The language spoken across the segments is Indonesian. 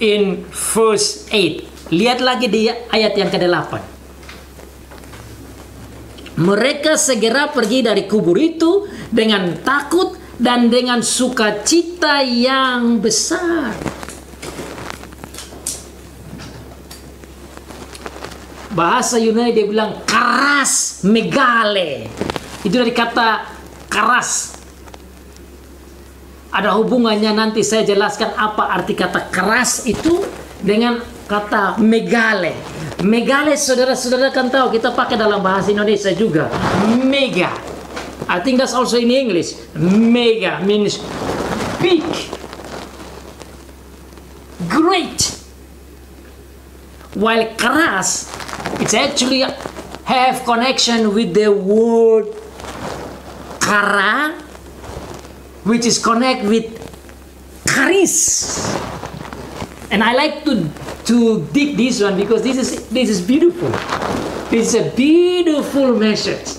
in verse 8. Lihat lagi di ayat yang ke-8. Mereka segera pergi dari kubur itu dengan takut dan dengan sukacita yang besar. Bahasa Yunani dia bilang karas, megale. Itu dari kata karas. Ada hubungannya, nanti saya jelaskan apa arti kata keras itu dengan kata megale. Megale, saudara-saudara kan tahu, kita pakai dalam bahasa Indonesia juga. Mega. I think that's also in English. Mega means big, great. While keras, it's actually have connection with the word kara, which is connect with charis. And I like to dig this one because this is beautiful. This is a beautiful message.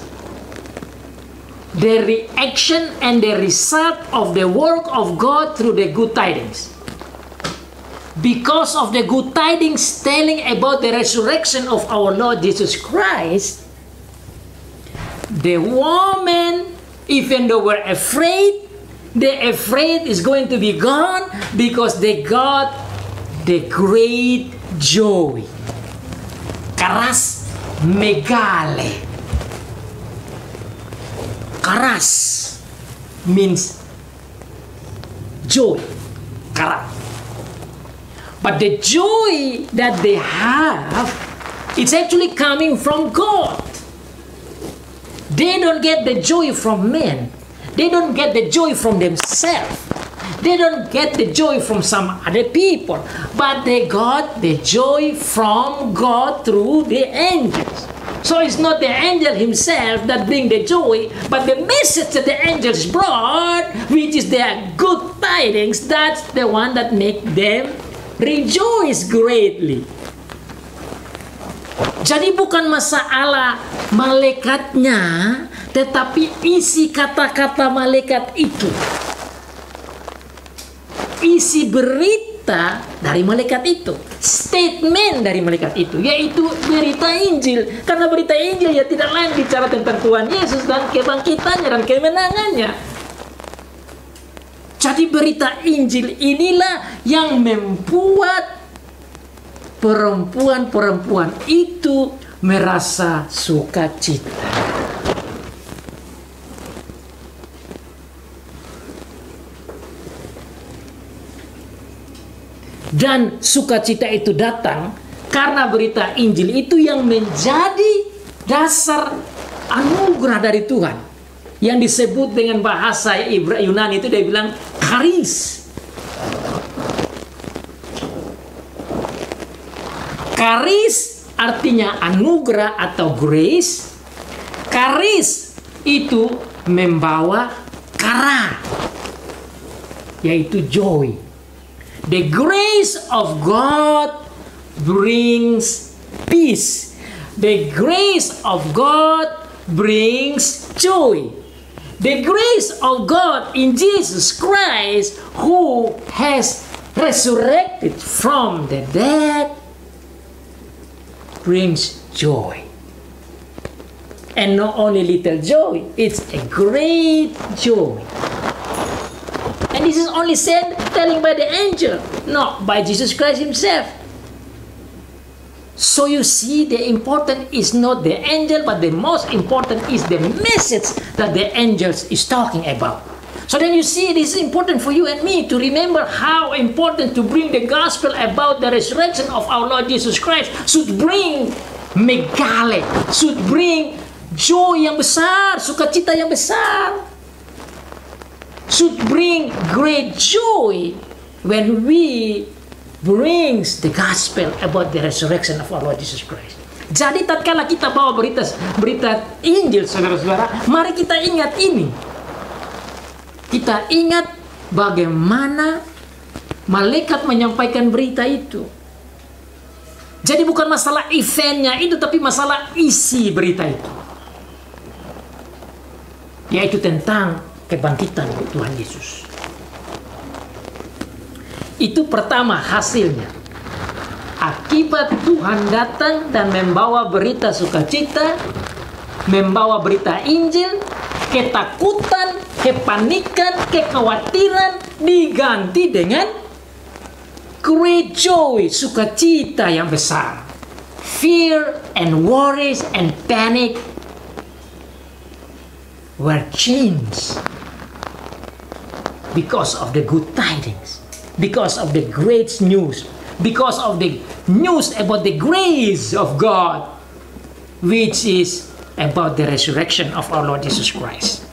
The reaction and the result of the work of God through the good tidings. Because of the good tidings telling about the resurrection of our Lord Jesus Christ, the woman, even though we're afraid, the afraid is going to be gone because they got the great joy. Karas megale. Karas means joy. Karas. But the joy that they have, it's actually coming from God. They don't get the joy from men. They don't get the joy from themselves. They don't get the joy from some other people. But they got the joy from God through the angels. So it's not the angel himself that bring the joy, but the message that the angels brought, which is the good tidings, that's the one that make them rejoice greatly. Jadi bukan masalah malaikatnya, tetapi isi kata-kata malaikat itu. Isi berita dari malaikat itu. Statement dari malaikat itu. Yaitu berita Injil. Karena berita Injil ya tidak lain bicara tentang Tuhan Yesus dan kebangkitannya dan kemenangannya. Jadi berita Injil inilah yang membuat perempuan-perempuan itu merasa sukacita. Dan sukacita itu datang karena berita Injil itu yang menjadi dasar anugerah dari Tuhan. Yang disebut dengan bahasa Yunani itu dia bilang charis. Charis artinya anugerah atau grace. Charis itu membawa kara, yaitu joy. The grace of God brings peace. The grace of God brings joy. The grace of God in Jesus Christ, who has resurrected from the dead, brings joy. And not only little joy, it's a great joy. And this is only said, telling by the angel, not by Jesus Christ himself. So you see, the important is not the angel, but the most important is the message that the angels is talking about. So then you see, this is important for you and me to remember how important to bring the gospel about the resurrection of our Lord Jesus Christ should bring megale, should bring joy yang besar, sukacita yang besar. Should bring great joy when we brings the gospel about the resurrection of our Lord Jesus Christ. Jadi tatkala kita bawa berita Injil, saudara-saudara, mari kita ingat ini. Kita ingat bagaimana malaikat menyampaikan berita itu. Jadi bukan masalah eventnya itu, tapi masalah isi berita itu. Yaitu tentang kebangkitan Tuhan Yesus. Itu pertama hasilnya. Akibat Tuhan datang dan membawa berita sukacita, membawa berita Injil, ketakutan, kepanikan, kekhawatiran diganti dengan great joy, sukacita yang besar. Fear and worries and panic were changed because of the good tidings, because of the great news, because of the news about the grace of God, which is about the resurrection of our Lord Jesus Christ.